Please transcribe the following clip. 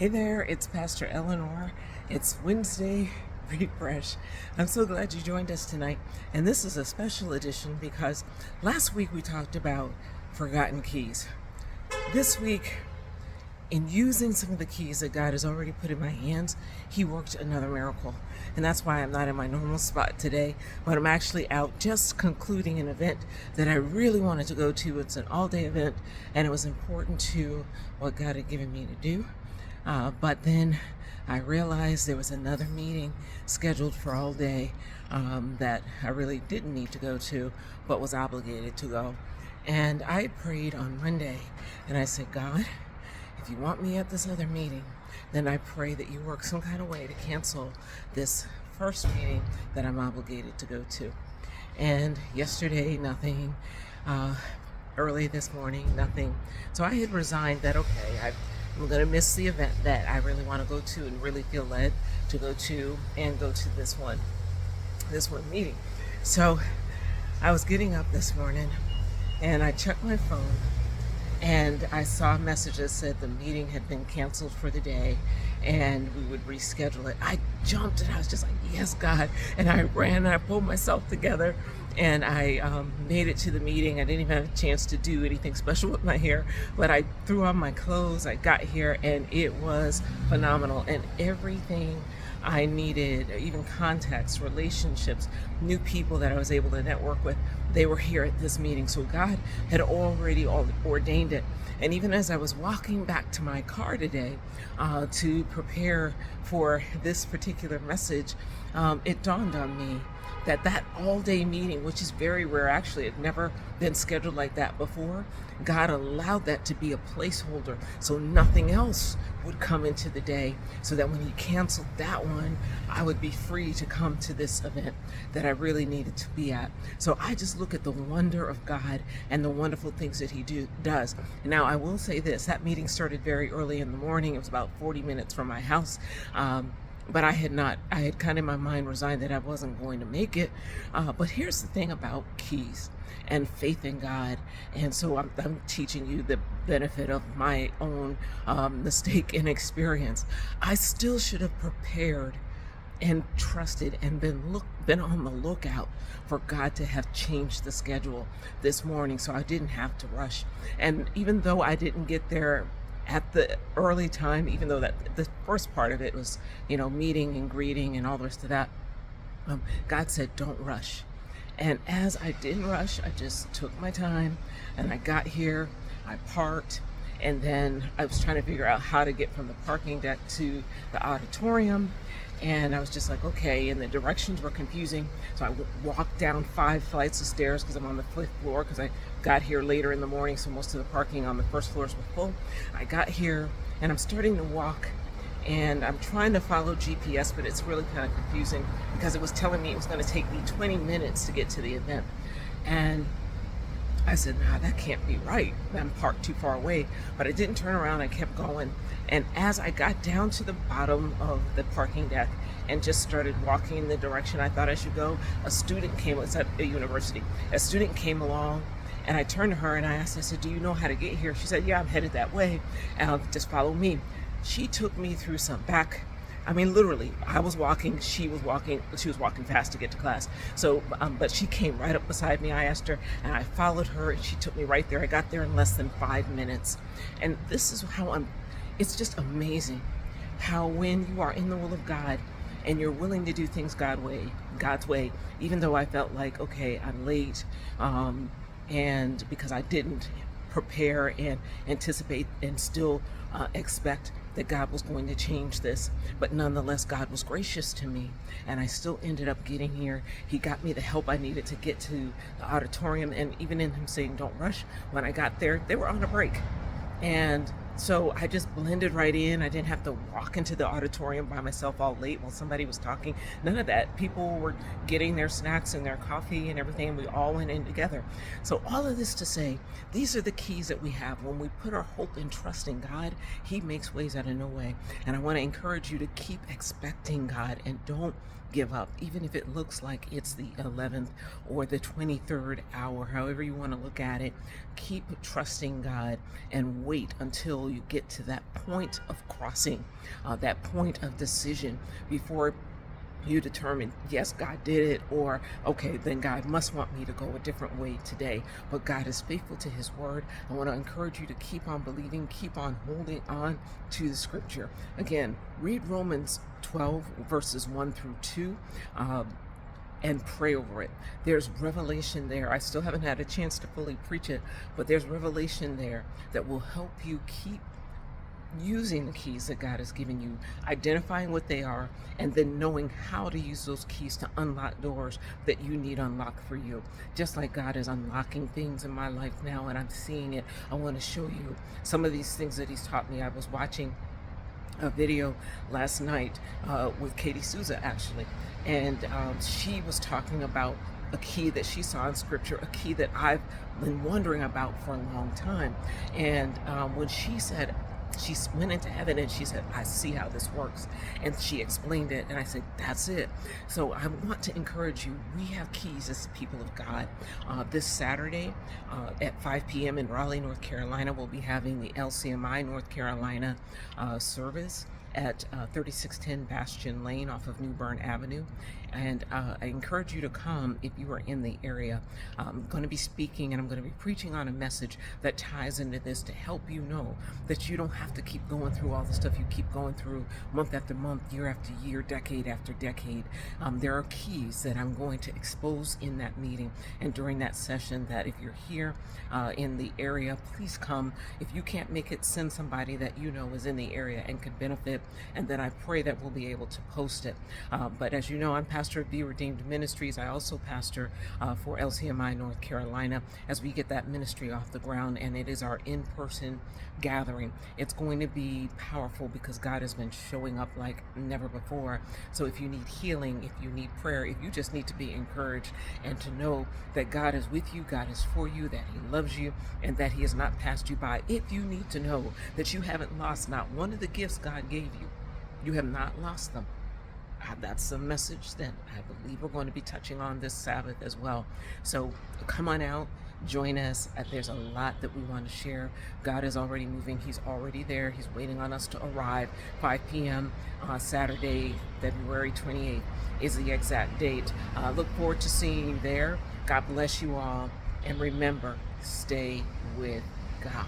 Hey there, it's Pastor Eleanor. It's Wednesday Refresh. I'm so glad you joined us tonight. And this is a special edition because last week we talked about forgotten keys. This week, in using some of the keys that God has already put in my hands, He worked another miracle. And that's why I'm not in my normal spot today, but I'm actually out just concluding an event that I really wanted to go to. It's an all-day event, and it was important to what God had given me to do. But then I realized there was another meeting scheduled for all day that I really didn't need to go to, but was obligated to go. And I prayed on Monday, and I said, God, if you want me at this other meeting, then I pray that you work some kind of way to cancel this first meeting that I'm obligated to go to. And yesterday, nothing. Early this morning, nothing. So I had resigned that, okay, I'm going to miss the event that I really want to go to and really feel led to go to and go to this one meeting. So I was getting up this morning and I checked my phone and I saw a message that said the meeting had been canceled for the day and we would reschedule it. I jumped and I was just like, yes, God. And I ran and I pulled myself together and I made it to the meeting. I didn't even have a chance to do anything special with my hair, but I threw on my clothes. I got here and it was phenomenal. And everything I needed, even contacts, relationships, new people that I was able to network with, they were here at this meeting. So God had already ordained it. And even as I was walking back to my car today to prepare for this particular message, it dawned on me that all-day meeting, which is very rare, actually, it had never been scheduled like that before, God allowed that to be a placeholder so nothing else would come into the day, so that when He canceled that one, I would be free to come to this event that I really needed to be at. So I just look at the wonder of God and the wonderful things that He does. Now, I will say this, that meeting started very early in the morning. It was about 40 minutes from my house. But I had kind of in my mind resigned that I wasn't going to make it. But here's the thing about keys and faith in God. And so I'm teaching you the benefit of my own mistake and experience. I still should have prepared and trusted and been on the lookout for God to have changed the schedule this morning so I didn't have to rush. And even though I didn't get there at the early time, even though that the first part of it was, meeting and greeting and all the rest of that, God said, don't rush. And as I didn't rush, I just took my time and I got here, I parked, and then I was trying to figure out how to get from the parking deck to the auditorium. And I was just like, okay, and the directions were confusing. So I walked down 5 flights of stairs because I'm on the 5th floor because I got here later in the morning, so most of the parking on the first floors were full. I got here and I'm starting to walk and I'm trying to follow GPS, but it's really kind of confusing because it was telling me it was going to take me 20 minutes to get to the event. And I said, nah, that can't be right. I'm parked too far away. But I didn't turn around. I kept going. And as I got down to the bottom of the parking deck and just started walking in the direction I thought I should go, a student came, it's at a university, a student came along and I turned to her and I asked, I said, do you know how to get here? She said, yeah, I'm headed that way. Just follow me. She took me through literally, I was walking, she was walking fast to get to class. So, but she came right up beside me. I asked her and I followed her and she took me right there. I got there in less than 5 minutes. And this is how it's just amazing how when you are in the will of God and you're willing to do things God's way, even though I felt like, okay, I'm late, and because I didn't prepare and anticipate and still expect that God was going to change this. But nonetheless, God was gracious to me and I still ended up getting here. He got me the help I needed to get to the auditorium. And even in Him saying, don't rush, when I got there, they were on a break. And so I just blended right in. I didn't have to walk into the auditorium by myself all late while somebody was talking. None of that. People were getting their snacks and their coffee and everything, and we all went in together. So all of this to say, these are the keys that we have. When we put our hope and trust in God, He makes ways out of no way. And I want to encourage you to keep expecting God and don't give up, even if it looks like it's the 11th or the 23rd hour, however you want to look at it. Keep trusting God and wait until you get to that point of crossing, that point of decision before you determine, yes, God did it, or okay, then God must want me to go a different way today. But God is faithful to his word. I want to encourage you to keep on believing, keep on holding on to the scripture. Again, read Romans 12 verses 1 through 2. And pray over it. There's revelation there. I still haven't had a chance to fully preach it, but there's revelation there that will help you keep using the keys that God has given you, identifying what they are, and then knowing how to use those keys to unlock doors that you need unlocked for you. Just like God is unlocking things in my life now, and I'm seeing it, I want to show you some of these things that he's taught me. I was watching a video last night with Katie Souza, actually, and she was talking about a key that she saw in scripture, a key that I've been wondering about for a long time. And when she said, she went into heaven and she said, I see how this works. And she explained it. And I said, that's it. So I want to encourage you. We have keys as people of God. This Saturday at 5 p.m. in Raleigh, North Carolina, we'll be having the LCMI North Carolina service at 3610 Bastion Lane off of New Bern Avenue. And I encourage you to come if you are in the area. I'm going to be speaking and I'm going to be preaching on a message that ties into this to help you know that you don't have to keep going through all the stuff you keep going through month after month, year after year, decade after decade. There are keys that I'm going to expose in that meeting and during that session that if you're here in the area, please come. If you can't make it, send somebody that you know is in the area and could benefit, and then I pray that we'll be able to post it. But as you know, I'm pastor of Be Redeemed Ministries. I also pastor for LCMI North Carolina as we get that ministry off the ground, and it is our in-person gathering. It's going to be powerful because God has been showing up like never before. So if you need healing, if you need prayer, if you just need to be encouraged and to know that God is with you, God is for you, that he loves you, and that he has not passed you by. If you need to know that you haven't lost not one of the gifts God gave you, you have not lost them. That's a message that I believe we're going to be touching on this Sabbath as well. So come on out, join us. There's a lot that we want to share. God is already moving. He's already there. He's waiting on us to arrive. 5 p.m. Saturday, February 28th is the exact date. Look forward to seeing you there. God bless you all. And remember, stay with God.